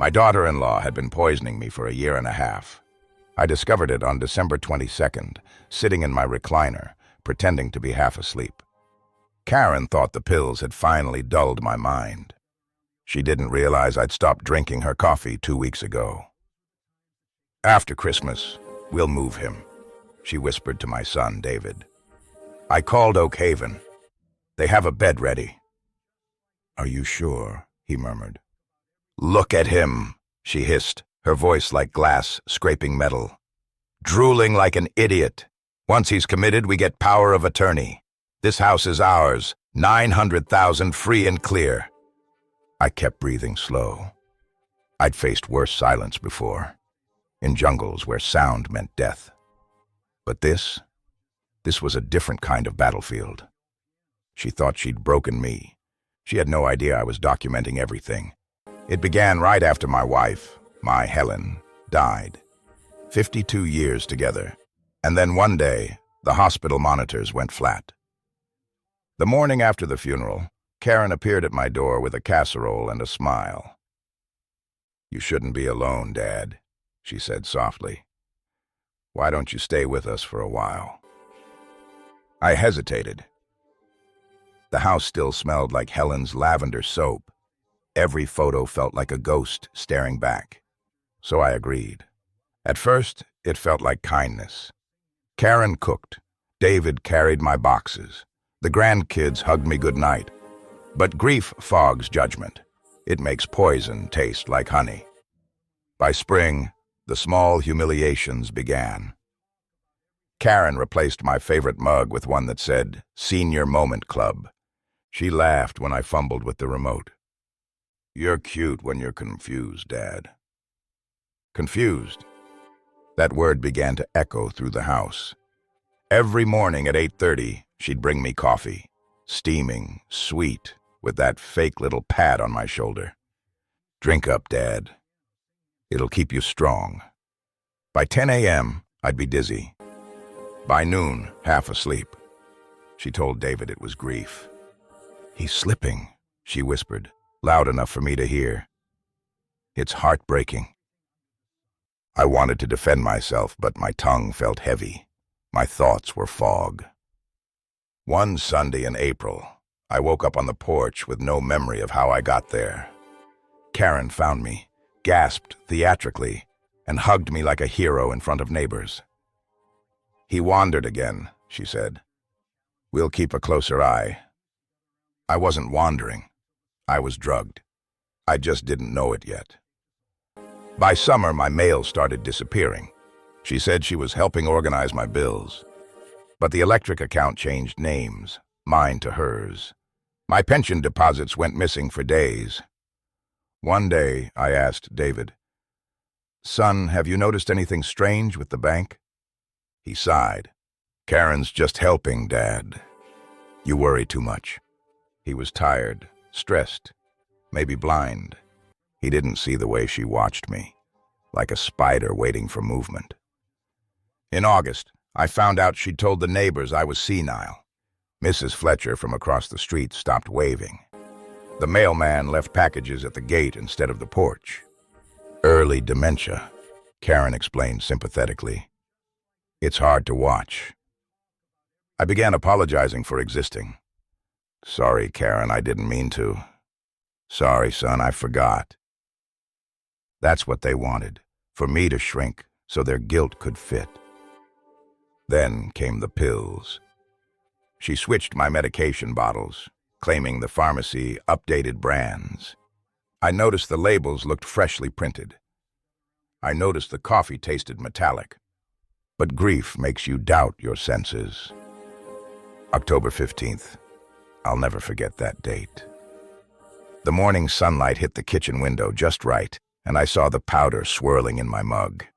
My daughter-in-law had been poisoning me for a year and a half. I discovered it on December 22nd, sitting in my recliner, pretending to be half asleep. Karen thought the pills had finally dulled my mind. She didn't realize I'd stopped drinking her coffee 2 weeks ago. "After Christmas, we'll move him," she whispered to my son, David. "I called Oak Haven. They have a bed ready." "Are you sure?" he murmured. "Look at him," she hissed, her voice like glass scraping metal. "Drooling like an idiot. Once he's committed, we get power of attorney. This house is ours, 900,000 free and clear." I kept breathing slow. I'd faced worse silence before, in jungles where sound meant death. But this was a different kind of battlefield. She thought she'd broken me. She had no idea I was documenting everything. It began right after my wife, my Helen, died. 52 years together. And then one day, the hospital monitors went flat. The morning after the funeral, Karen appeared at my door with a casserole and a smile. "You shouldn't be alone, Dad," she said softly. "Why don't you stay with us for a while?" I hesitated. The house still smelled like Helen's lavender soap. Every photo felt like a ghost staring back. So I agreed. At first, it felt like kindness. Karen cooked. David carried my boxes. The grandkids hugged me goodnight. But grief fogs judgment. It makes poison taste like honey. By spring, the small humiliations began. Karen replaced my favorite mug with one that said, "Senior Moment Club." She laughed when I fumbled with the remote. "You're cute when you're confused, Dad." Confused. That word began to echo through the house. Every morning at 8:30, she'd bring me coffee, steaming, sweet, with that fake little pat on my shoulder. "Drink up, Dad. It'll keep you strong." By 10 a.m., I'd be dizzy. By noon, half asleep. She told David it was grief. "He's slipping," she whispered, loud enough for me to hear. "It's heartbreaking." I wanted to defend myself, but my tongue felt heavy. My thoughts were fog. One Sunday in April, I woke up on the porch with no memory of how I got there. Karen found me, gasped theatrically, and hugged me like a hero in front of neighbors. "He wandered again," she said. "We'll keep a closer eye." I wasn't wandering. I was drugged. I just didn't know it yet. By summer, my mail started disappearing. She said she was helping organize my bills. But the electric account changed names, mine to hers. My pension deposits went missing for days. One day, I asked David, "Son, have you noticed anything strange with the bank?" He sighed. "Karen's just helping, Dad. You worry too much." He was tired, stressed, maybe blind. He didn't see the way she watched me, like a spider waiting for movement. In August, I found out she'd told the neighbors I was senile. Mrs. Fletcher from across the street stopped waving. The mailman left packages at the gate instead of the porch. "Early dementia," Karen explained sympathetically. "It's hard to watch." I began apologizing for existing. "Sorry, Karen, I didn't mean to." "Sorry, son, I forgot." That's what they wanted, for me to shrink so their guilt could fit. Then came the pills. She switched my medication bottles, claiming the pharmacy updated brands. I noticed the labels looked freshly printed. I noticed the coffee tasted metallic. But grief makes you doubt your senses. October 15th. I'll never forget that date. The morning sunlight hit the kitchen window just right, and I saw the powder swirling in my mug.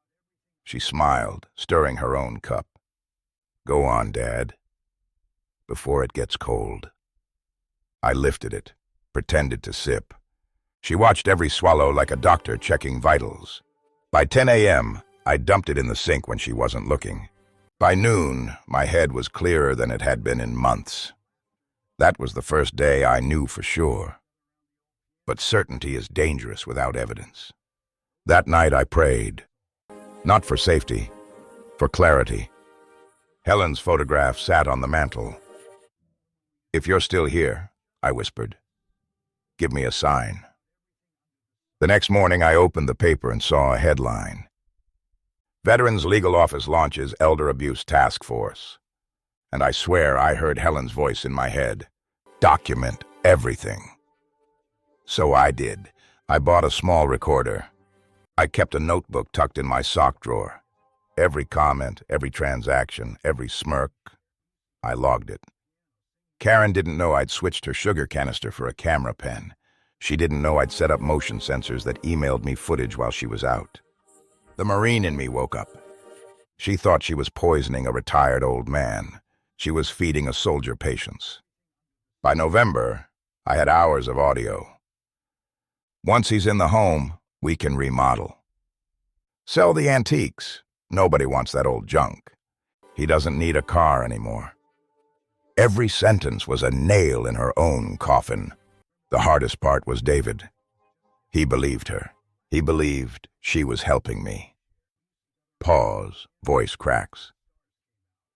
She smiled, stirring her own cup. "Go on, Dad, before it gets cold." I lifted it, pretended to sip. She watched every swallow like a doctor checking vitals. By 10 a.m., I dumped it in the sink when she wasn't looking. By noon, my head was clearer than it had been in months. That was the first day I knew for sure. But certainty is dangerous without evidence. That night I prayed, not for safety, for clarity. Helen's photograph sat on the mantel. "If you're still here," I whispered, "give me a sign." The next morning I opened the paper and saw a headline. Veterans Legal Office launches Elder Abuse Task Force. And I swear I heard Helen's voice in my head. Document everything. So I did. I bought a small recorder. I kept a notebook tucked in my sock drawer. Every comment, every transaction, every smirk, I logged it. Karen didn't know I'd switched her sugar canister for a camera pen. She didn't know I'd set up motion sensors that emailed me footage while she was out. The Marine in me woke up. She thought she was poisoning a retired old man. She was feeding a soldier patience. By November, I had hours of audio. Once he's in the home, we can remodel. Sell the antiques. Nobody wants that old junk. He doesn't need a car anymore. Every sentence was a nail in her own coffin. The hardest part was David. He believed her. He believed she was helping me. Pause, voice cracks.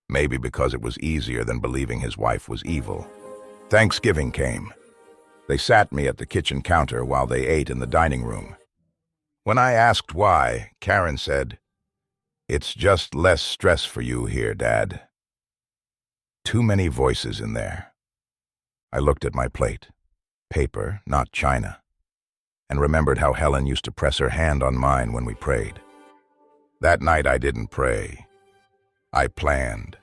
Maybe because it was easier than believing his wife was evil. Thanksgiving came. They sat me at the kitchen counter while they ate in the dining room. When I asked why, Karen said, "It's just less stress for you here, Dad." Too many voices in there. I looked at my plate. Paper, not china. And remembered how Helen used to press her hand on mine when we prayed. That night I didn't pray. I planned.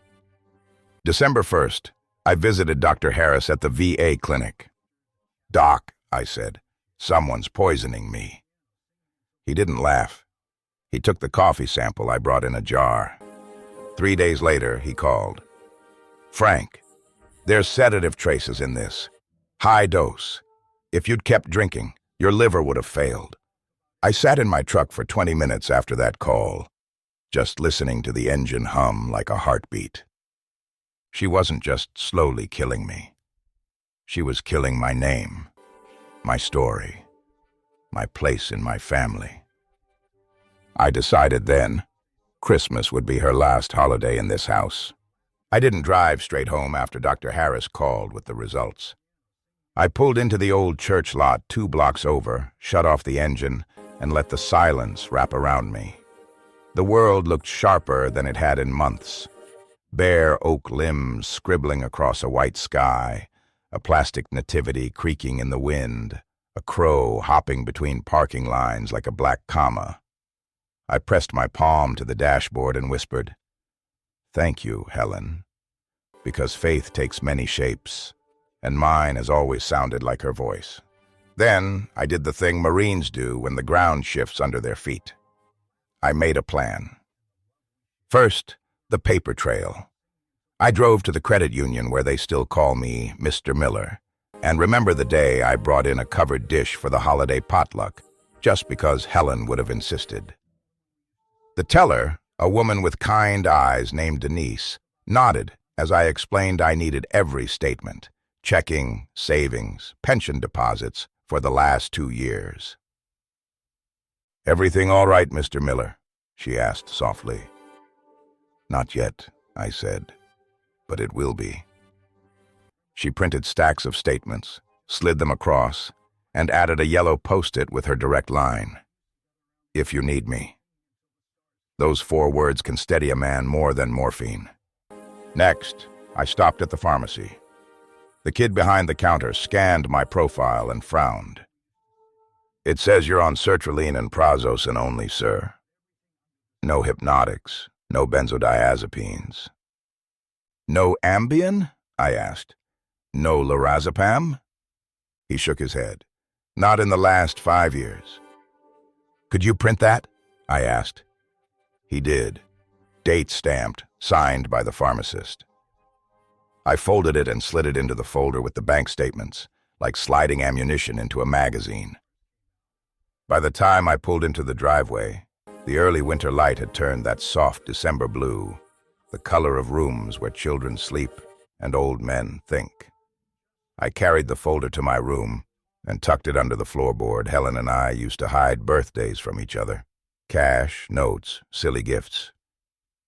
December 1st, I visited Dr. Harris at the VA clinic. "Doc," I said, "someone's poisoning me." He didn't laugh. He took the coffee sample I brought in a jar. 3 days later, he called. "Frank, there's sedative traces in this. High dose. If you'd kept drinking, your liver would have failed." I sat in my truck for 20 minutes after that call, just listening to the engine hum like a heartbeat. She wasn't just slowly killing me. She was killing my name, my story, my place in my family. I decided then Christmas would be her last holiday in this house. I didn't drive straight home after Dr. Harris called with the results. I pulled into the old church lot 2 blocks over, shut off the engine, and let the silence wrap around me. The world looked sharper than it had in months. Bare oak limbs scribbling across a white sky, a plastic nativity creaking in the wind, a crow hopping between parking lines like a black comma. I pressed my palm to the dashboard and whispered, "Thank you, Helen," because faith takes many shapes, and mine has always sounded like her voice. Then I did the thing Marines do when the ground shifts under their feet. I made a plan. First, the paper trail. I drove to the credit union where they still call me Mr. Miller, and remember the day I brought in a covered dish for the holiday potluck, just because Helen would have insisted. The teller, a woman with kind eyes named Denise, nodded as I explained I needed every statement, checking, savings, pension deposits for the last 2 years. "Everything all right, Mr. Miller?" she asked softly. "Not yet," I said, "but it will be." She printed stacks of statements, slid them across, and added a yellow post-it with her direct line. "If you need me." Those 4 words can steady a man more than morphine. Next, I stopped at the pharmacy. The kid behind the counter scanned my profile and frowned. "It says you're on sertraline and prazosin only, sir. No hypnotics, no benzodiazepines." "No Ambien?" I asked. "No lorazepam?" He shook his head. "Not in the last 5 years." "Could you print that?" I asked. He did. Date stamped, signed by the pharmacist. I folded it and slid it into the folder with the bank statements, like sliding ammunition into a magazine. By the time I pulled into the driveway, the early winter light had turned that soft December blue, the color of rooms where children sleep and old men think. I carried the folder to my room and tucked it under the floorboard. Helen and I used to hide birthdays from each other. Cash, notes, silly gifts.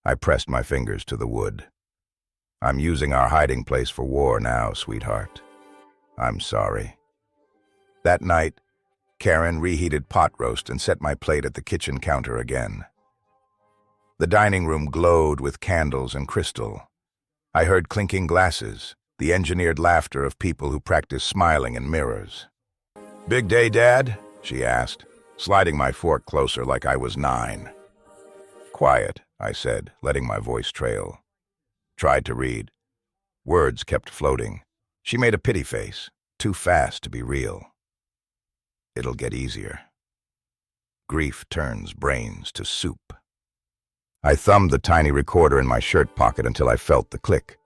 I pressed my fingers to the wood. I'm using our hiding place for war now, sweetheart. I'm sorry. That night, Karen reheated pot roast and set my plate at the kitchen counter again. The dining room glowed with candles and crystal. I heard clinking glasses, the engineered laughter of people who practice smiling in mirrors. "Big day, Dad?" she asked, sliding my fork closer like I was 9. "Quiet," I said, letting my voice trail. Tried to read. Words kept floating. She made a pity face, too fast to be real. "It'll get easier. Grief turns brains to soup." I thumbed the tiny recorder in my shirt pocket until I felt the click.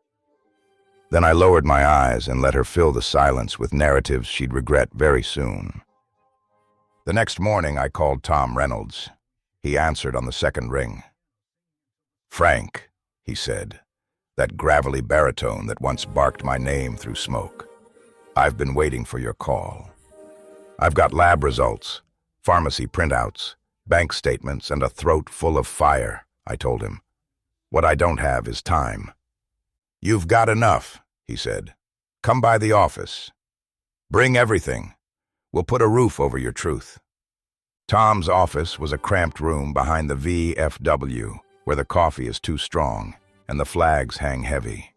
Then I lowered my eyes and let her fill the silence with narratives she'd regret very soon. The next morning, I called Tom Reynolds. He answered on the second ring. "Frank," he said, that gravelly baritone that once barked my name through smoke. "I've been waiting for your call. I've got lab results, pharmacy printouts, bank statements, and a throat full of fire," I told him. "What I don't have is time." "You've got enough," he said. "Come by the office. Bring everything. We'll put a roof over your truth." Tom's office was a cramped room behind the VFW, where the coffee is too strong and the flags hang heavy.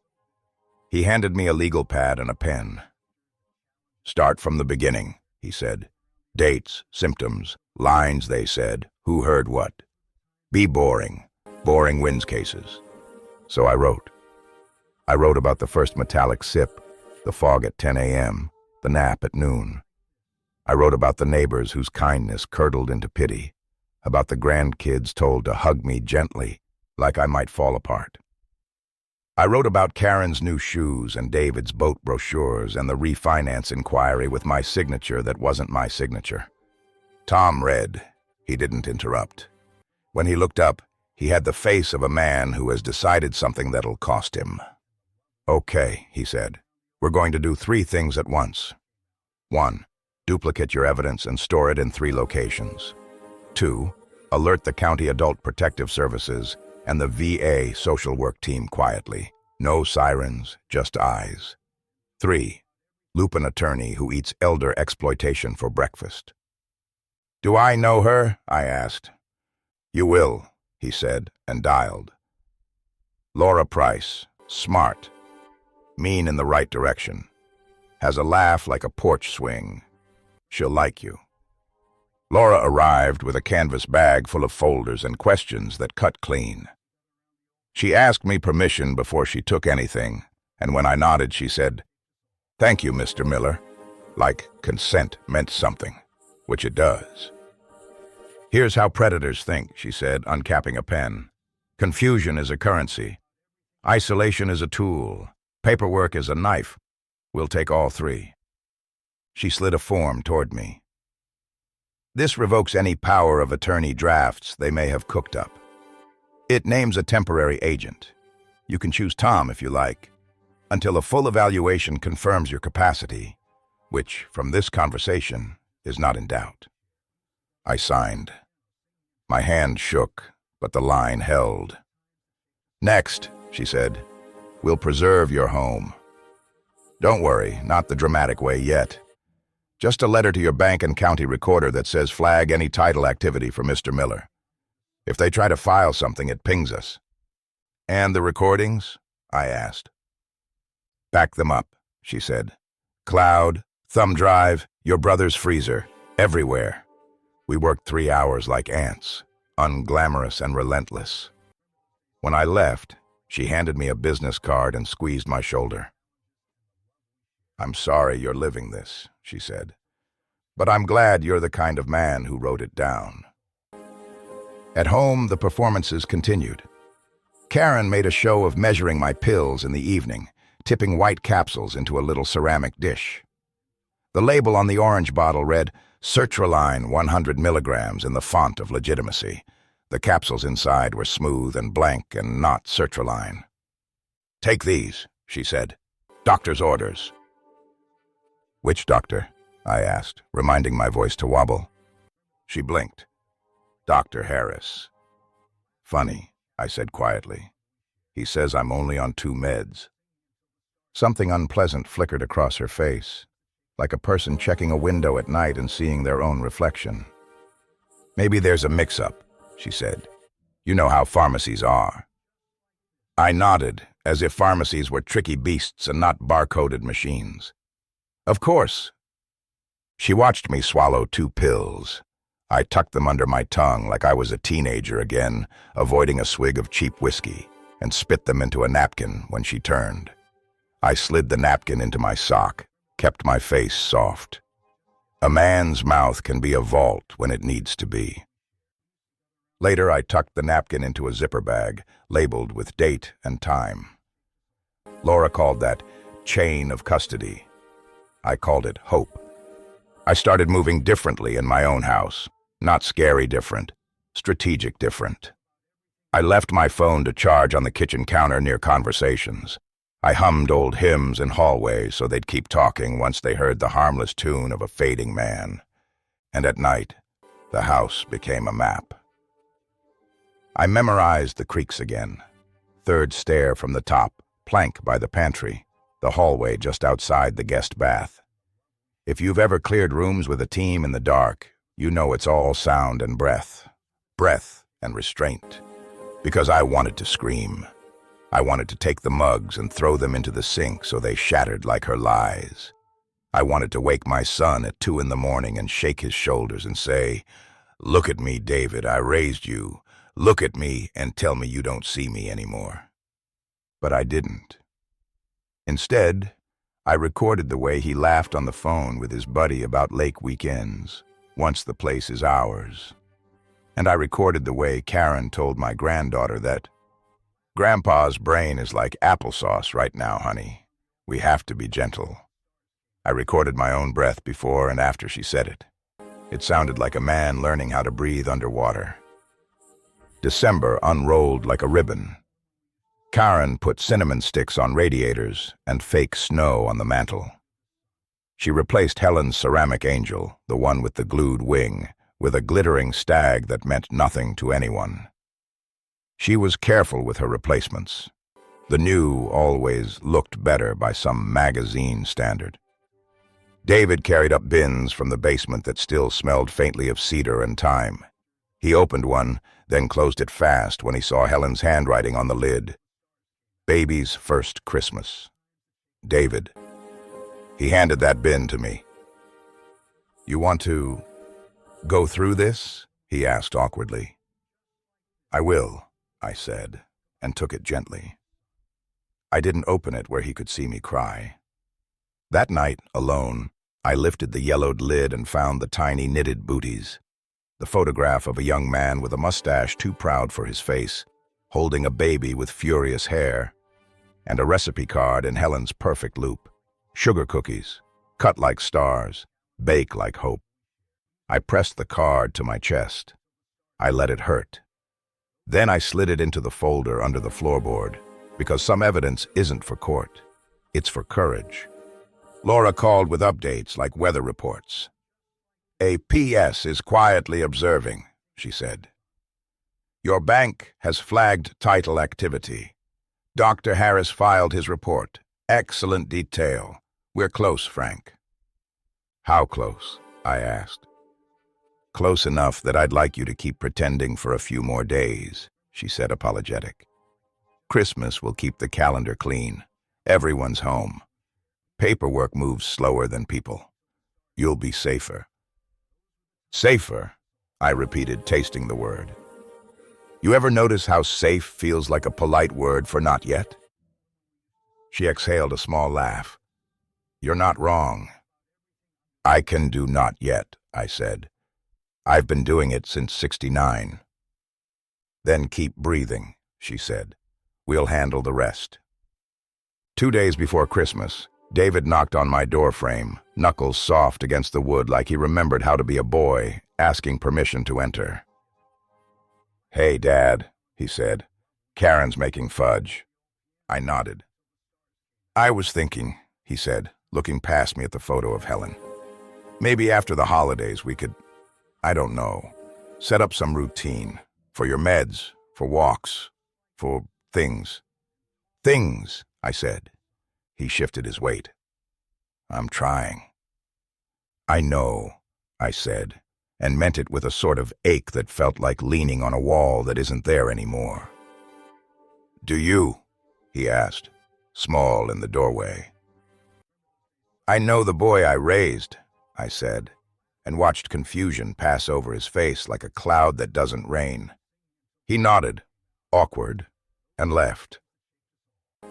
He handed me a legal pad and a pen. "Start from the beginning," he said. "Dates, symptoms, lines they said, who heard what. Be boring. Boring wins cases." So I wrote. I wrote about the first metallic sip, the fog at 10 a.m., the nap at noon. I wrote about the neighbors whose kindness curdled into pity, about the grandkids told to hug me gently, like I might fall apart. I wrote about Karen's new shoes and David's boat brochures and the refinance inquiry with my signature that wasn't my signature. Tom read. He didn't interrupt. When he looked up, he had the face of a man who has decided something that'll cost him. "Okay," he said. "We're going to do 3 things at once. 1. Duplicate your evidence and store it in 3 locations. 2. Alert the County Adult Protective Services and the VA social work team quietly. No sirens, just eyes. 3. Loop an attorney who eats elder exploitation for breakfast." "Do I know her?" I asked. "You will," he said, and dialed. "Laura Price, smart, mean in the right direction, has a laugh like a porch swing. She'll like you." Laura arrived with a canvas bag full of folders and questions that cut clean. She asked me permission before she took anything, and when I nodded, she said, "Thank you, Mr. Miller," like consent meant something, which it does. "Here's how predators think," she said, uncapping a pen. "Confusion is a currency. Isolation is a tool. Paperwork is a knife. We'll take all 3. She slid a form toward me. "This revokes any power of attorney drafts they may have cooked up. It names a temporary agent. You can choose Tom if you like, until a full evaluation confirms your capacity, which, from this conversation, is not in doubt." I signed. My hand shook, but the line held. "Next," she said, "we'll preserve your home. Don't worry, not the dramatic way yet. Just a letter to your bank and county recorder that says flag any title activity for Mr. Miller. If they try to file something, it pings us." "And the recordings?" I asked. "Back them up," she said. "Cloud, thumb drive, your brother's freezer, everywhere." We worked 3 hours like ants, unglamorous and relentless. When I left, she handed me a business card and squeezed my shoulder. "I'm sorry you're living this," she said, "but I'm glad you're the kind of man who wrote it down." At home, the performances continued. Karen made a show of measuring my pills in the evening, tipping white capsules into a little ceramic dish. The label on the orange bottle read, "Sertraline 100 milligrams" in the font of legitimacy. The capsules inside were smooth and blank and not sertraline. "Take these," she said. "Doctor's orders." "Which doctor?" I asked, reminding my voice to wobble. She blinked. Dr. Harris. Funny, I said quietly. He says I'm only on 2 meds. Something unpleasant flickered across her face, like a person checking a window at night and seeing their own reflection. Maybe there's a mix-up, she said. You know how pharmacies are. I nodded, as if pharmacies were tricky beasts and not barcoded machines. Of course. She watched me swallow 2 pills. I tucked them under my tongue like I was a teenager again, avoiding a swig of cheap whiskey, and spit them into a napkin when she turned. I slid the napkin into my sock, kept my face soft. A man's mouth can be a vault when it needs to be. Later, I tucked the napkin into a zipper bag, labeled with date and time. Laura called that chain of custody. I called it hope. I started moving differently in my own house. Not scary different, strategic different. I left my phone to charge on the kitchen counter near conversations. I hummed old hymns in hallways so they'd keep talking once they heard the harmless tune of a fading man. And at night, the house became a map. I memorized the creaks again. 3rd stair from the top, plank by the pantry, the hallway just outside the guest bath. If you've ever cleared rooms with a team in the dark, you know it's all sound and breath. Breath and restraint. Because I wanted to scream. I wanted to take the mugs and throw them into the sink so they shattered like her lies. I wanted to wake my son at 2 a.m. and shake his shoulders and say, "Look at me, David, I raised you. Look at me and tell me you don't see me anymore." But I didn't. Instead, I recorded the way he laughed on the phone with his buddy about lake weekends, once the place is ours. And I recorded the way Karen told my granddaughter that, "Grandpa's brain is like applesauce right now, honey. We have to be gentle." I recorded my own breath before and after she said it. It sounded like a man learning how to breathe underwater. December unrolled like a ribbon. Karen put cinnamon sticks on radiators and fake snow on the mantel. She replaced Helen's ceramic angel, the one with the glued wing, with a glittering stag that meant nothing to anyone. She was careful with her replacements. The new always looked better by some magazine standard. David carried up bins from the basement that still smelled faintly of cedar and thyme. He opened one, then closed it fast when he saw Helen's handwriting on the lid. Baby's first Christmas. David. He handed that bin to me. "You want to go through this?" he asked awkwardly. "I will," I said, and took it gently. I didn't open it where he could see me cry. That night, alone, I lifted the yellowed lid and found the tiny knitted booties. The photograph of a young man with a mustache too proud for his face, holding a baby with furious hair, and a recipe card in Helen's perfect loop. Sugar cookies, cut like stars, bake like hope. I pressed the card to my chest. I let it hurt. Then I slid it into the folder under the floorboard, because some evidence isn't for court. It's for courage. Laura called with updates like weather reports. "A PS is quietly observing," she said. "Your bank has flagged title activity. Dr. Harris filed his report. Excellent detail. We're close, Frank." "How close?" I asked. "Close enough that I'd like you to keep pretending for a few more days," she said, apologetic. "Christmas will keep the calendar clean. Everyone's home. Paperwork moves slower than people. You'll be safer." "Safer," I repeated, tasting the word. "You ever notice how safe feels like a polite word for not yet?" She exhaled a small laugh. "You're not wrong." "I can do not yet," I said. "I've been doing it since '69. "Then keep breathing," she said. "We'll handle the rest." 2 days before Christmas, David knocked on my door frame, knuckles soft against the wood like he remembered how to be a boy, asking permission to enter. "Hey, Dad," he said. "Karen's making fudge." I nodded. "I was thinking," he said, looking past me at the photo of Helen. Maybe after the holidays we could, I don't know, set up some routine. For your meds, for walks, for things. Things, I said. He shifted his weight. I'm trying. I know, I said, and meant it with a sort of ache that felt like leaning on a wall that isn't there anymore. Do you? He asked, small in the doorway. I know the boy I raised, I said, and watched confusion pass over his face like a cloud that doesn't rain. He nodded, awkward, and left.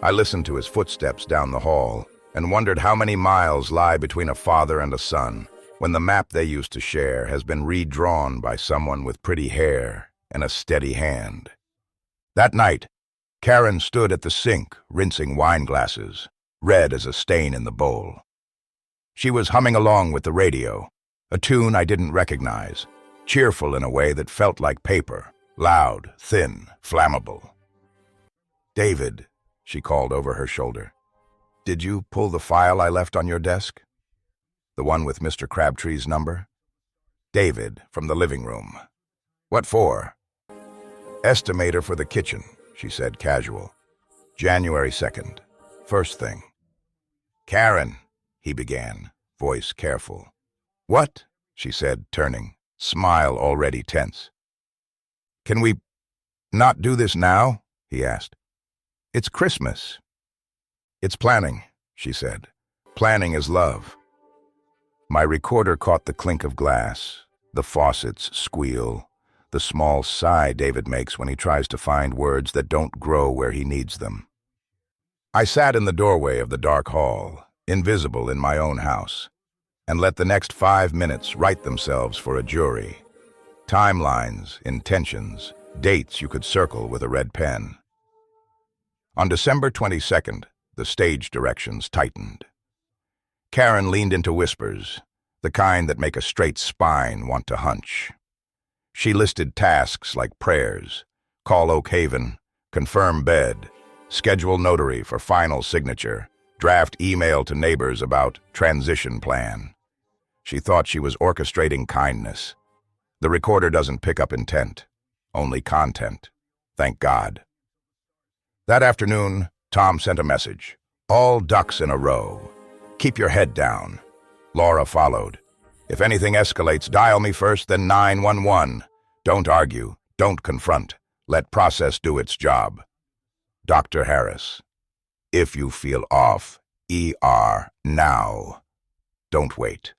I listened to his footsteps down the hall and wondered how many miles lie between a father and a son when the map they used to share has been redrawn by someone with pretty hair and a steady hand. That night, Karen stood at the sink, rinsing wine glasses, red as a stain in the bowl. She was humming along with the radio, a tune I didn't recognize, cheerful in a way that felt like paper, loud, thin, flammable. David, she called over her shoulder. Did you pull the file I left on your desk? The one with Mr. Crabtree's number? David, from the living room. What for? Estimator for the kitchen, she said casual. January 2nd. First thing. Karen, he began, voice careful. What? She said, turning, smile already tense. Can we not do this now? He asked. It's Christmas. It's planning, she said. Planning is love. My recorder caught the clink of glass, the faucet's squeal, the small sigh David makes when he tries to find words that don't grow where he needs them. I sat in the doorway of the dark hall, invisible in my own house, and let the next 5 minutes write themselves for a jury. Timelines, intentions, dates you could circle with a red pen. On December 22nd, the stage directions tightened. Karen leaned into whispers, the kind that make a straight spine want to hunch. She listed tasks like prayers, call Oak Haven, confirm bed, schedule notary for final signature, draft email to neighbors about transition plan. She thought she was orchestrating kindness. The recorder doesn't pick up intent, only content. Thank God. That afternoon, Tom sent a message. All ducks in a row. Keep your head down. Laura followed. If anything escalates, dial me first, then 911. Don't argue. Don't confront. Let process do its job. Dr. Harris. If you feel off, ER now. Don't wait.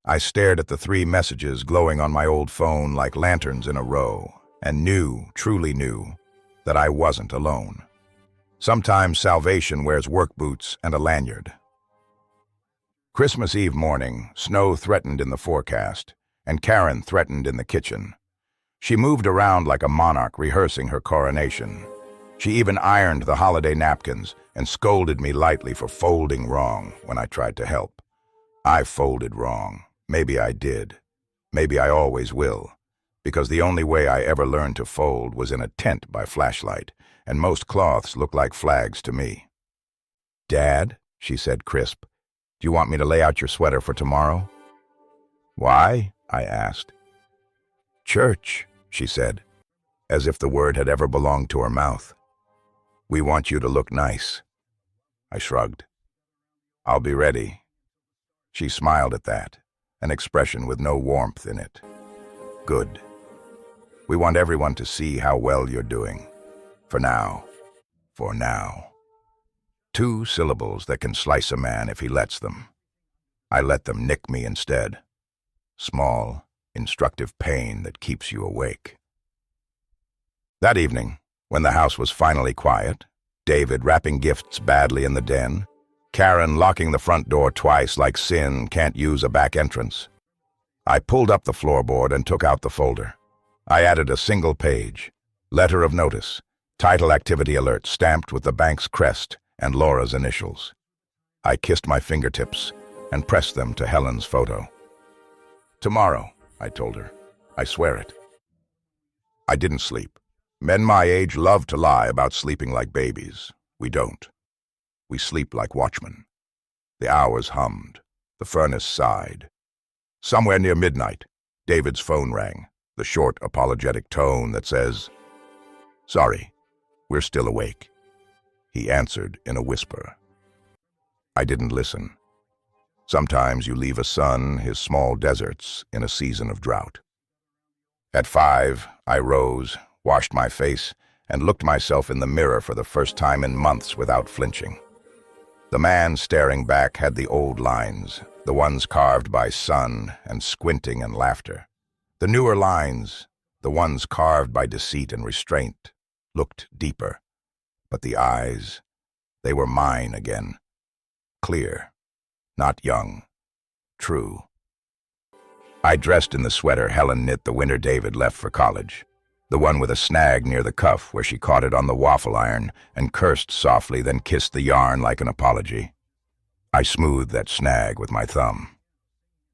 I stared at the 3 messages glowing on my old phone like lanterns in a row, and knew, truly knew, that I wasn't alone. Sometimes salvation wears work boots and a lanyard. Christmas Eve morning, snow threatened in the forecast, and Karen threatened in the kitchen. She moved around like a monarch rehearsing her coronation. She even ironed the holiday napkins and scolded me lightly for folding wrong when I tried to help. I folded wrong. Maybe I did. Maybe I always will. Because the only way I ever learned to fold was in a tent by flashlight, and most cloths look like flags to me. Dad, she said crisp, do you want me to lay out your sweater for tomorrow? Why? I asked. Church, she said, as if the word had ever belonged to her mouth. We want you to look nice. I shrugged. I'll be ready. She smiled at that, an expression with no warmth in it. Good. We want everyone to see how well you're doing. For now. For now. 2 syllables that can slice a man if he lets them. I let them nick me instead. Small, instructive pain that keeps you awake. That evening, when the house was finally quiet, David wrapping gifts badly in the den, Karen locking the front door twice like sin can't use a back entrance, I pulled up the floorboard and took out the folder. I added a single page, letter of notice, title activity alert stamped with the bank's crest and Laura's initials. I kissed my fingertips and pressed them to Helen's photo. Tomorrow, I told her. I swear it. I didn't sleep. Men my age love to lie about sleeping like babies. We don't. We sleep like watchmen. The hours hummed. The furnace sighed. Somewhere near midnight, David's phone rang, the short, apologetic tone that says, "Sorry, we're still awake." He answered in a whisper. I didn't listen. Sometimes you leave a son his small deserts in a season of drought. At 5, I rose, washed my face, and looked myself in the mirror for the first time in months without flinching. The man staring back had the old lines, the ones carved by sun and squinting and laughter. The newer lines, the ones carved by deceit and restraint, looked deeper. But the eyes, they were mine again. Clear, not young, true. I dressed in the sweater Helen knit the winter David left for college, the one with a snag near the cuff where she caught it on the waffle iron and cursed softly, then kissed the yarn like an apology. I smoothed that snag with my thumb.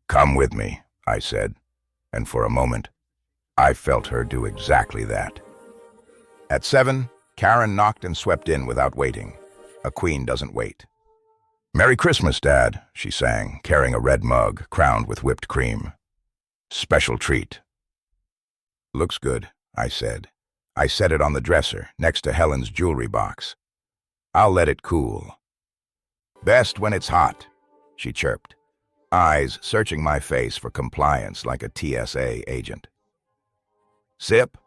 "Come with me," I said, and for a moment, I felt her do exactly that. At 7, Karen knocked and swept in without waiting. A queen doesn't wait. "Merry Christmas, Dad," she sang, carrying a red mug crowned with whipped cream. "Special treat." "Looks good," I said. I set it on the dresser, next to Helen's jewelry box. "I'll let it cool." "Best when it's hot," she chirped, eyes searching my face for compliance like a TSA agent. "Sip?"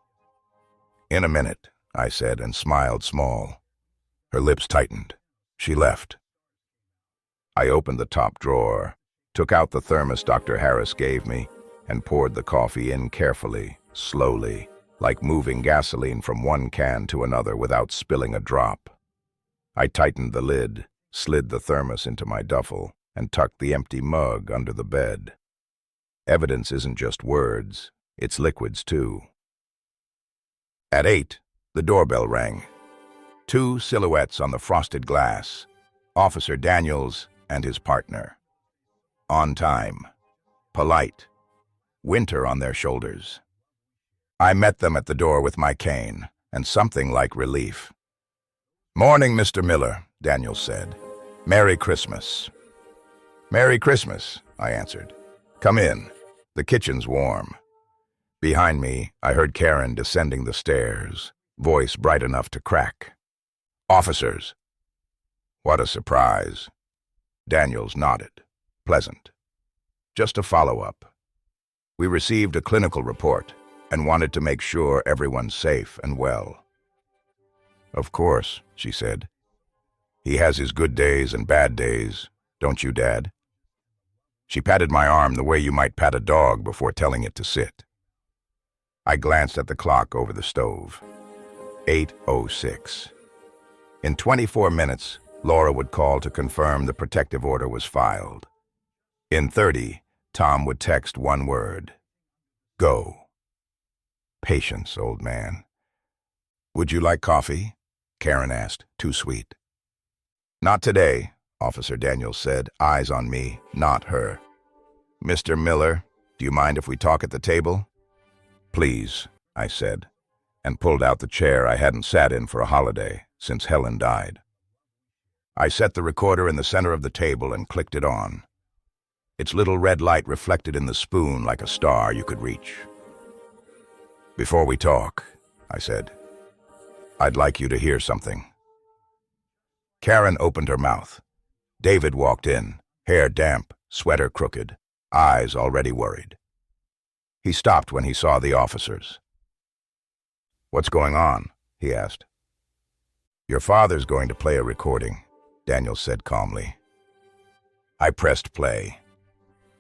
"In a minute," I said, and smiled small. Her lips tightened. She left. I opened the top drawer, took out the thermos Dr. Harris gave me, and poured the coffee in carefully, slowly, like moving gasoline from one can to another without spilling a drop. I tightened the lid, slid the thermos into my duffel, and tucked the empty mug under the bed. Evidence isn't just words, it's liquids too. At 8, the doorbell rang. 2 silhouettes on the frosted glass, Officer Daniels and his partner. On time, polite, winter on their shoulders. I met them at the door with my cane, and something like relief. "Morning, Mr. Miller," Daniels said. "Merry Christmas." "Merry Christmas," I answered. "Come in. The kitchen's warm." Behind me, I heard Karen descending the stairs, voice bright enough to crack. "Officers." What a surprise. Daniels nodded. Pleasant. Just a follow-up. We received a clinical report and wanted to make sure everyone's safe and well. "Of course," she said. "He has his good days and bad days, don't you, Dad?" She patted my arm the way you might pat a dog before telling it to sit. I glanced at the clock over the stove. 8:06. In 24 minutes, Laura would call to confirm the protective order was filed. In 30, Tom would text one word. Go. Patience, old man. "Would you like coffee?" Karen asked, too sweet. "Not today," Officer Daniels said, eyes on me, not her. "Mr. Miller, do you mind if we talk at the table?" "Please," I said, and pulled out the chair I hadn't sat in for a holiday since Helen died. I set the recorder in the center of the table and clicked it on. Its little red light reflected in the spoon like a star you could reach. "Before we talk," I said, "I'd like you to hear something." Karen opened her mouth. David walked in, hair damp, sweater crooked, eyes already worried. He stopped when he saw the officers. "What's going on?" he asked. "Your father's going to play a recording," Daniel said calmly. I pressed play.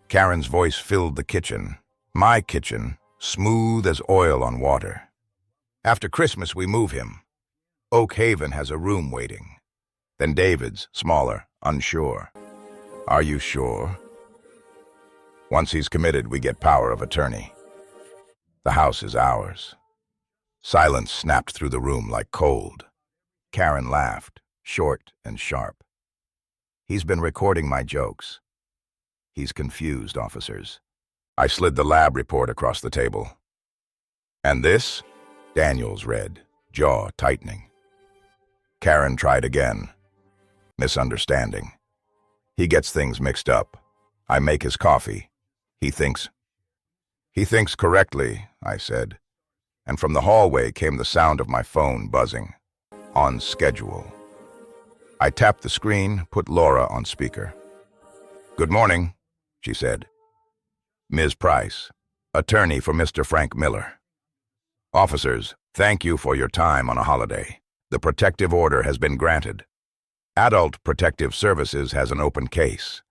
Karen's voice filled the kitchen, my kitchen, smooth as oil on water. "After Christmas, we move him. Oak Haven has a room waiting. Then David's, smaller, unsure." "Are you sure?" "Once he's committed, we get power of attorney. The house is ours." Silence snapped through the room like cold. Karen laughed, short and sharp. "He's been recording my jokes." "He's confused, officers." I slid the lab report across the table. "And this?" Daniels read, jaw tightening. Karen tried again. "Misunderstanding. He gets things mixed up. I make his coffee. He thinks correctly, I said, and from the hallway came the sound of my phone buzzing. On schedule. I tapped the screen, put Laura on speaker. "Good morning," she said. "Ms. Price, attorney for Mr. Frank Miller. Officers, thank you for your time on a holiday. The protective order has been granted. Adult Protective Services has an open case.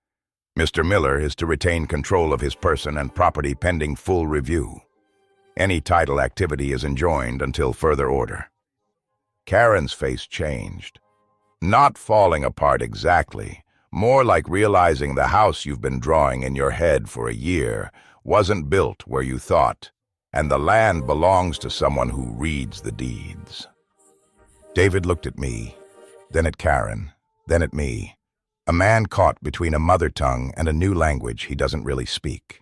Mr. Miller is to retain control of his person and property pending full review. Any title activity is enjoined until further order." Karen's face changed. Not falling apart exactly, more like realizing the house you've been drawing in your head for a year wasn't built where you thought, and the land belongs to someone who reads the deeds. David looked at me, then at Karen, then at me, a man caught between a mother tongue and a new language he doesn't really speak.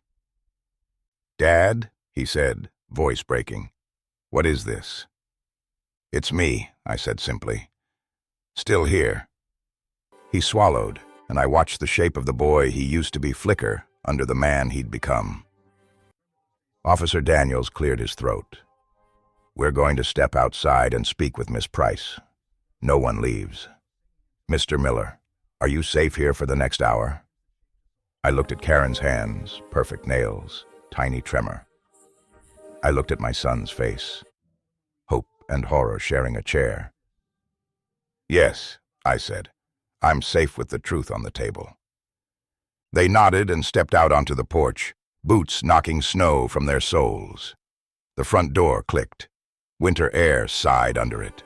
"Dad," he said, voice breaking, "what is this?" "It's me," I said simply. "Still here." He swallowed, and I watched the shape of the boy he used to be flicker under the man he'd become. Officer Daniels cleared his throat. "We're going to step outside and speak with Miss Price. No one leaves. Mr. Miller, are you safe here for the next hour?" I looked at Karen's hands, perfect nails, tiny tremor. I looked at my son's face, hope and horror sharing a chair. "Yes," I said. "I'm safe with the truth on the table." They nodded and stepped out onto the porch, boots knocking snow from their soles. The front door clicked. Winter air sighed under it.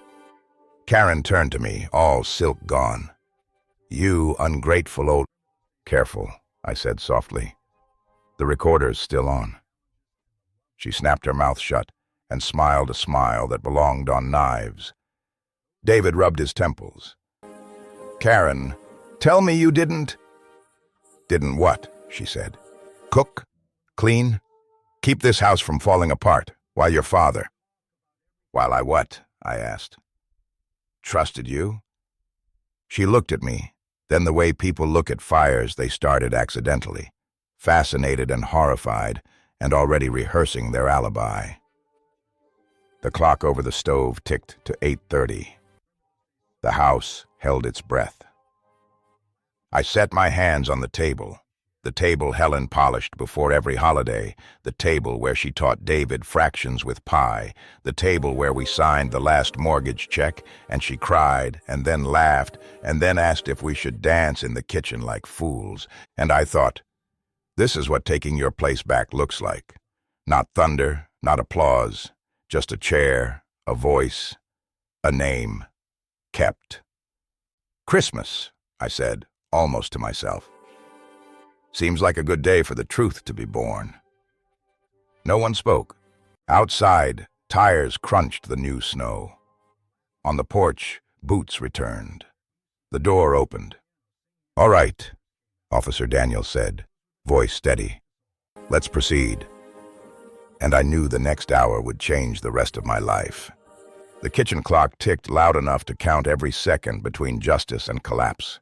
Karen turned to me, all silk gone. "You ungrateful old—" "Careful," I said softly. "The recorder's still on." She snapped her mouth shut and smiled a smile that belonged on knives. David rubbed his temples. "Karen, tell me you didn't—" "Didn't what?" she said. "Cook? Clean? Keep this house from falling apart, while your father—" "While I what?" I asked. "Trusted you?" She looked at me, then the way people look at fires they started accidentally, fascinated and horrified, and already rehearsing their alibi. The clock over the stove ticked to 8:30. The house held its breath. I set my hands on the table Helen polished before every holiday, the table where she taught David fractions with pi, the table where we signed the last mortgage check, and she cried, and then laughed, and then asked if we should dance in the kitchen like fools, and I thought, this is what taking your place back looks like. Not thunder, not applause, just a chair, a voice, a name. Kept. "Christmas," I said, almost to myself. "Seems like a good day for the truth to be born." No one spoke. Outside, tires crunched the new snow. On the porch, boots returned. The door opened. "All right," Officer Daniels said, voice steady. "Let's proceed." And I knew the next hour would change the rest of my life. The kitchen clock ticked loud enough to count every second between justice and collapse.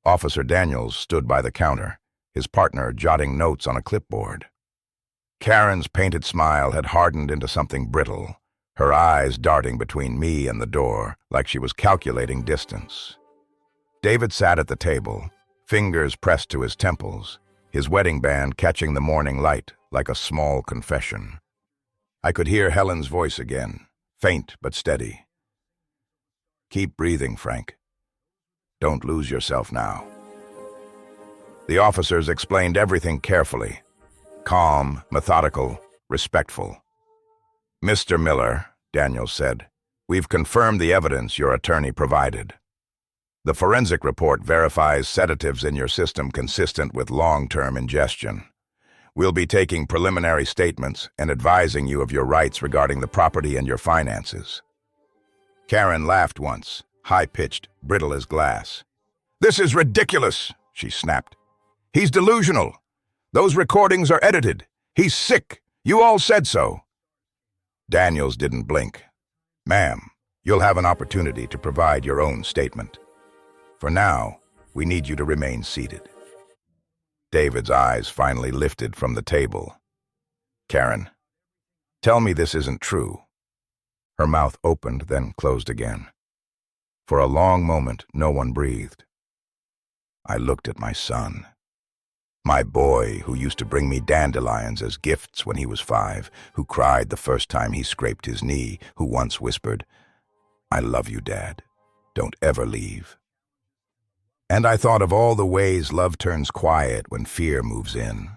Officer Daniels stood by the counter, his partner jotting notes on a clipboard. Karen's painted smile had hardened into something brittle, her eyes darting between me and the door like she was calculating distance. David sat at the table, fingers pressed to his temples, his wedding band catching the morning light like a small confession. I could hear Helen's voice again, faint but steady. "Keep breathing, Frank. Don't lose yourself now." The officers explained everything carefully, calm, methodical, respectful. "Mr. Miller," Daniels said, "we've confirmed the evidence your attorney provided. The forensic report verifies sedatives in your system consistent with long-term ingestion. We'll be taking preliminary statements and advising you of your rights regarding the property and your finances." Karen laughed once, high-pitched, brittle as glass. "This is ridiculous," she snapped. "He's delusional. Those recordings are edited. He's sick. You all said so." Daniels didn't blink. "Ma'am, you'll have an opportunity to provide your own statement. For now, we need you to remain seated." David's eyes finally lifted from the table. "Karen, tell me this isn't true." Her mouth opened, then closed again. For a long moment, no one breathed. I looked at my son. My boy, who used to bring me dandelions as gifts when he was 5, who cried the first time he scraped his knee, who once whispered, "I love you, Dad. Don't ever leave." And I thought of all the ways love turns quiet when fear moves in.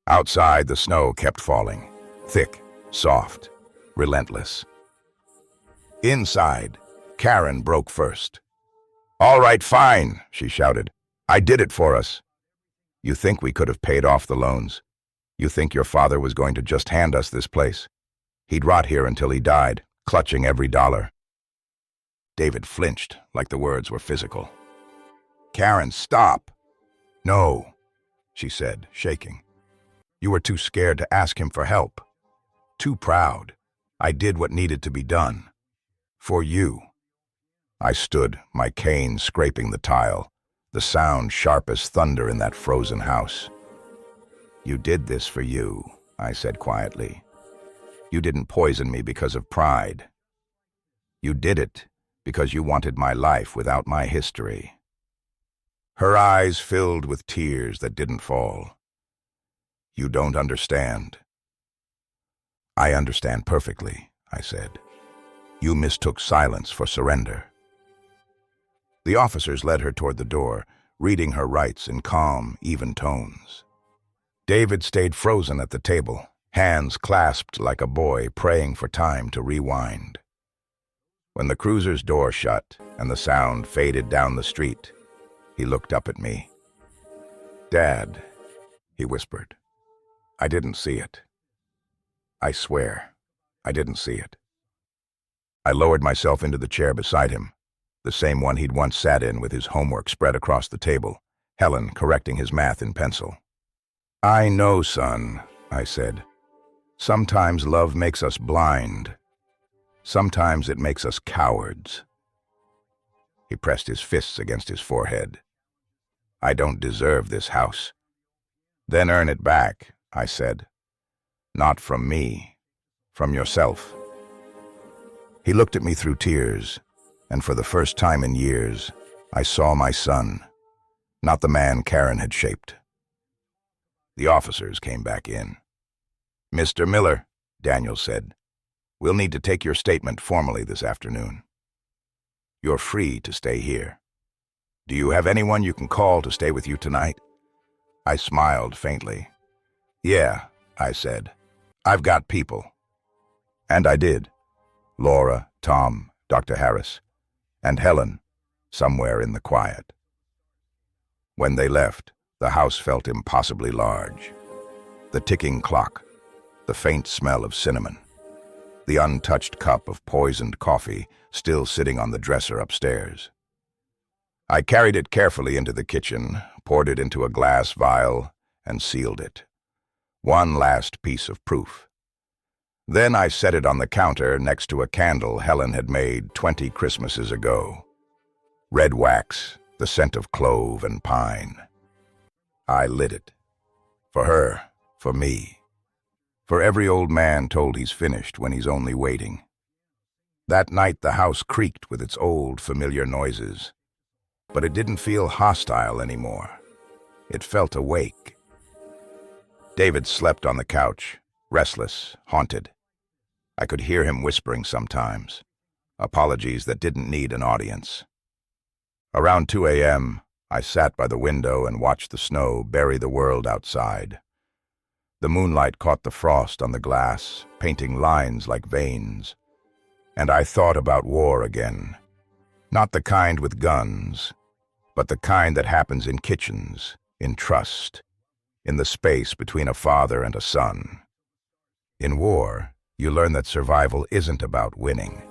Outside, the snow kept falling, thick, soft, relentless. Inside, Karen broke first. "All right, fine," she shouted. "I did it for us. You think we could have paid off the loans? You think your father was going to just hand us this place? He'd rot here until he died, clutching every dollar." David flinched like the words were physical. "Karen, stop." "No," she said, shaking. "You were too scared to ask him for help. Too proud. I did what needed to be done. For you." I stood, my cane scraping the tile, the sound sharp as thunder in that frozen house. "You did this for you," I said quietly. "You didn't poison me because of pride. You did it because you wanted my life without my history." Her eyes filled with tears that didn't fall. "You don't understand." "I understand perfectly," I said. "You mistook silence for surrender." The officers led her toward the door, reading her rights in calm, even tones. David stayed frozen at the table, hands clasped like a boy praying for time to rewind. When the cruiser's door shut and the sound faded down the street, he looked up at me. "Dad," he whispered, "I didn't see it. I swear, I didn't see it." I lowered myself into the chair beside him, the same one he'd once sat in with his homework spread across the table, Helen correcting his math in pencil. "I know, son," I said. "Sometimes love makes us blind. Sometimes it makes us cowards." He pressed his fists against his forehead. "I don't deserve this house." "Then earn it back," I said. "Not from me, from yourself." He looked at me through tears, and for the first time in years, I saw my son, not the man Karen had shaped. The officers came back in. "Mr. Miller," Daniel said, "we'll need to take your statement formally this afternoon. You're free to stay here. Do you have anyone you can call to stay with you tonight?" I smiled faintly. "Yeah," I said. "I've got people." And I did. Laura, Tom, Dr. Harris, and Helen, somewhere in the quiet. When they left, the house felt impossibly large. The ticking clock, the faint smell of cinnamon, the untouched cup of poisoned coffee still sitting on the dresser upstairs. I carried it carefully into the kitchen, poured it into a glass vial, and sealed it. One last piece of proof. Then I set it on the counter next to a candle Helen had made 20 Christmases ago. Red wax, the scent of clove and pine. I lit it. For her, for me. For every old man told he's finished when he's only waiting. That night the house creaked with its old familiar noises. But it didn't feel hostile anymore. It felt awake. David slept on the couch, restless, haunted. I could hear him whispering sometimes, apologies that didn't need an audience. Around 2 a.m., I sat by the window and watched the snow bury the world outside. The moonlight caught the frost on the glass, painting lines like veins. And I thought about war again. Not the kind with guns, but the kind that happens in kitchens, in trust, in the space between a father and a son. In war, you learn that survival isn't about winning.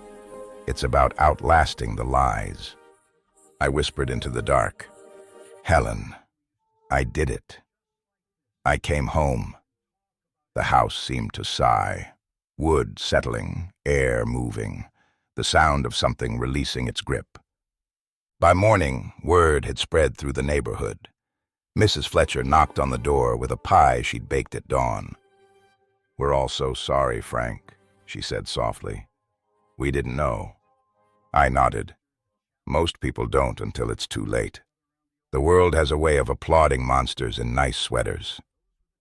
It's about outlasting the lies. I whispered into the dark, "Helen, I did it. I came home." The house seemed to sigh, wood settling, air moving, the sound of something releasing its grip. By morning, word had spread through the neighborhood. Mrs. Fletcher knocked on the door with a pie she'd baked at dawn. "We're all so sorry, Frank," she said softly. "We didn't know." I nodded. Most people don't until it's too late. The world has a way of applauding monsters in nice sweaters.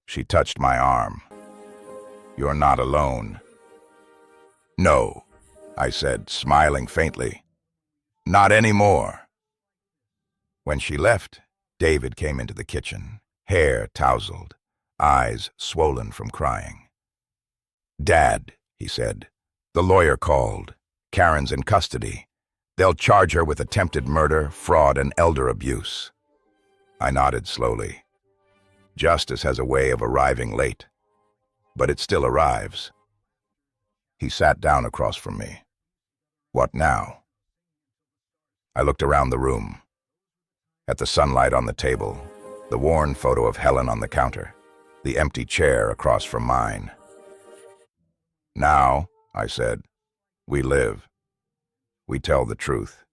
She touched my arm. "You're not alone." "No," I said, smiling faintly. "Not anymore." When she left, David came into the kitchen, hair tousled, eyes swollen from crying. "Dad," he said, "the lawyer called. Karen's in custody. They'll charge her with attempted murder, fraud, and elder abuse." I nodded slowly. Justice has a way of arriving late, but it still arrives. He sat down across from me. "What now?" I looked around the room. At the sunlight on the table, the worn photo of Helen on the counter, the empty chair across from mine. "Now," I said, "we live. We tell the truth.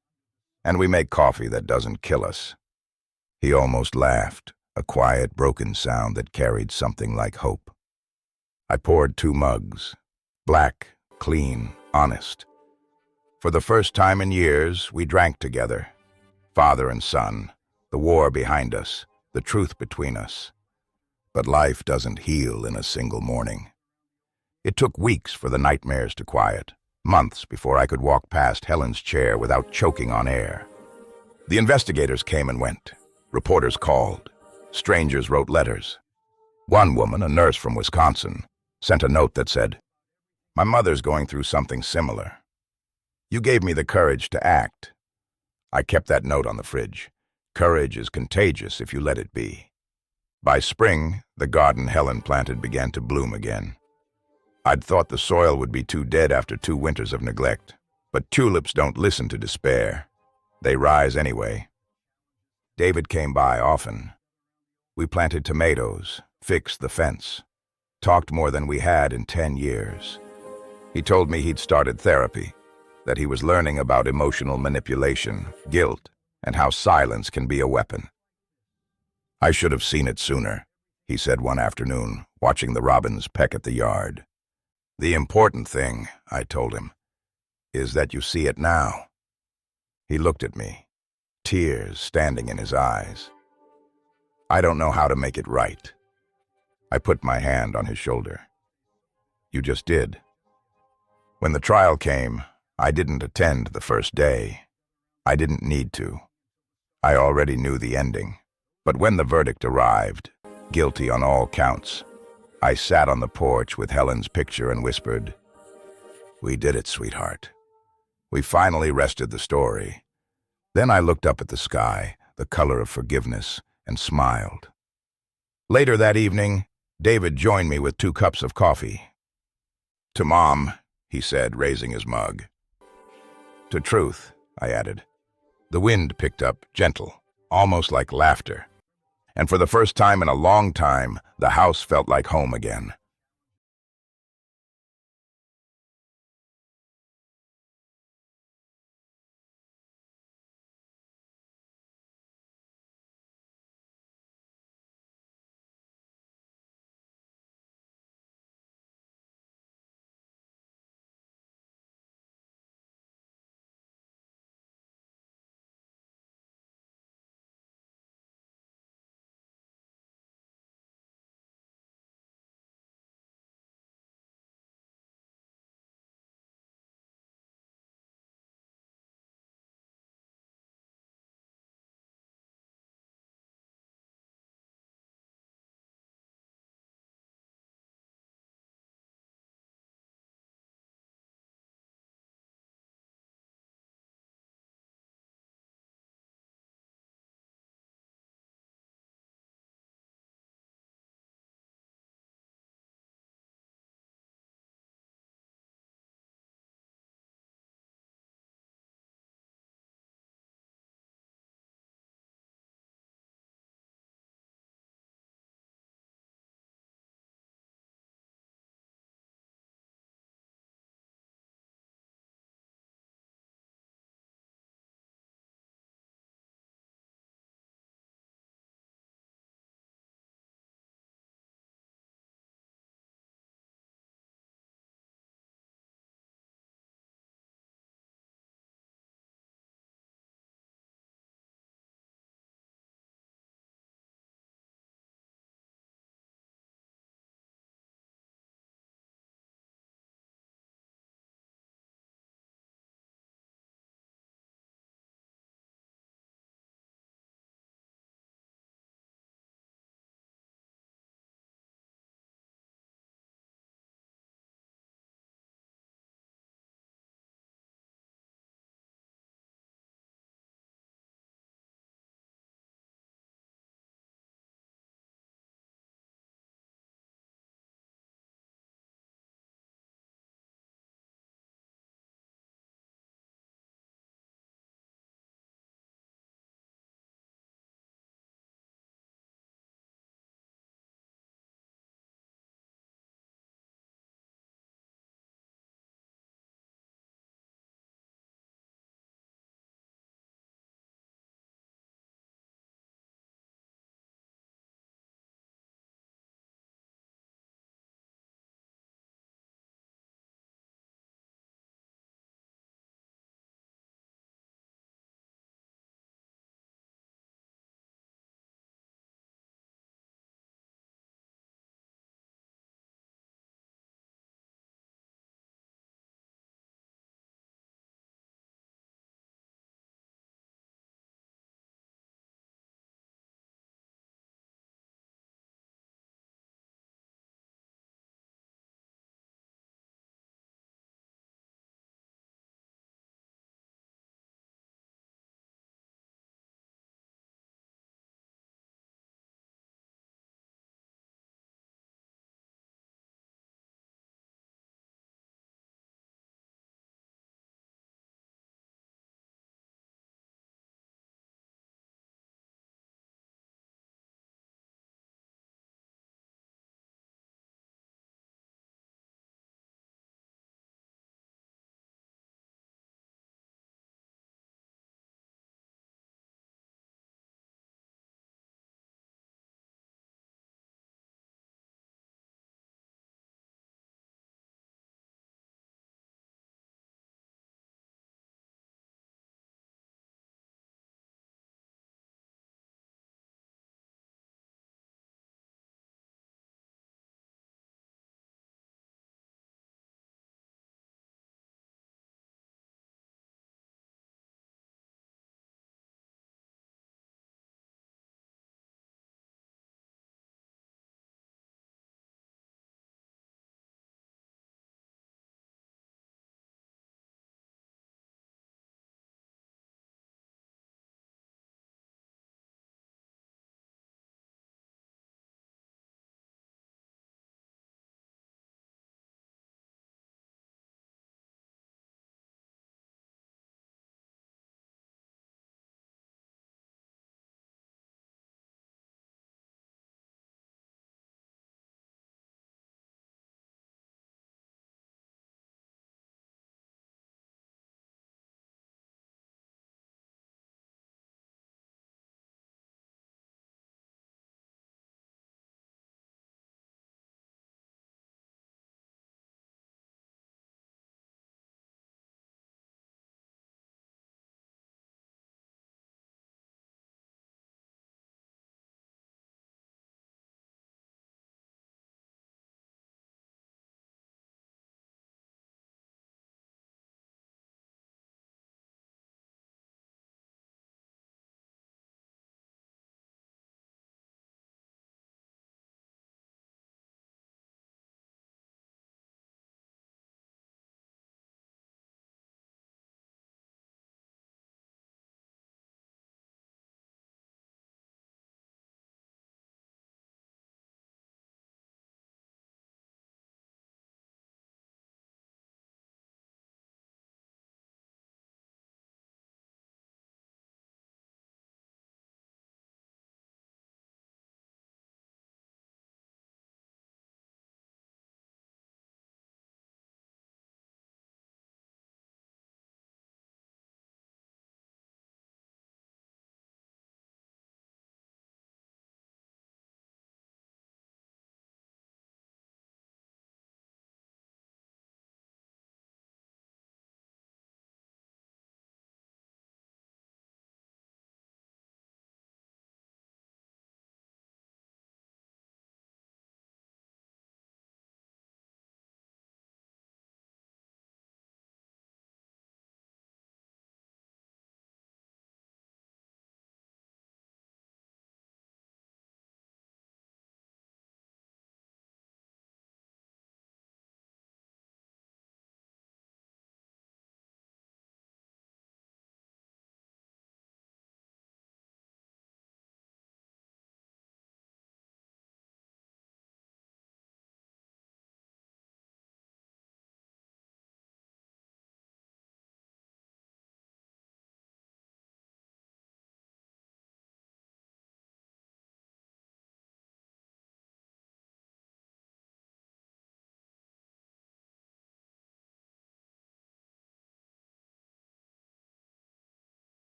And we make coffee that doesn't kill us." He almost laughed, a quiet, broken sound that carried something like hope. I poured 2 mugs, black, clean, honest. For the first time in years, we drank together, father and son, the war behind us, the truth between us. But life doesn't heal in a single morning. It took weeks for the nightmares to quiet, months before I could walk past Helen's chair without choking on air. The investigators came and went. Reporters called. Strangers wrote letters. One woman, a nurse from Wisconsin, sent a note that said, "My mother's going through something similar. You gave me the courage to act." I kept that note on the fridge. Courage is contagious if you let it be. By spring, the garden Helen planted began to bloom again. I'd thought the soil would be too dead after 2 winters of neglect, but tulips don't listen to despair. They rise anyway. David came by often. We planted tomatoes, fixed the fence, talked more than we had in 10 years. He told me he'd started therapy, that he was learning about emotional manipulation, guilt, and how silence can be a weapon. "I should have seen it sooner," he said one afternoon, watching the robins peck at the yard. "The important thing," I told him, "is that you see it now." He looked at me, tears standing in his eyes. "I don't know how to make it right." I put my hand on his shoulder. "You just did." When the trial came, I didn't attend the first day. I didn't need to. I already knew the ending. But when the verdict arrived, guilty on all counts, I sat on the porch with Helen's picture and whispered, "We did it, sweetheart. We finally wrested the story." Then I looked up at the sky, the color of forgiveness, and smiled. Later that evening, David joined me with 2 cups of coffee. "To Mom," he said, raising his mug. "To truth," I added. The wind picked up, gentle, almost like laughter. And for the first time in a long time, the house felt like home again.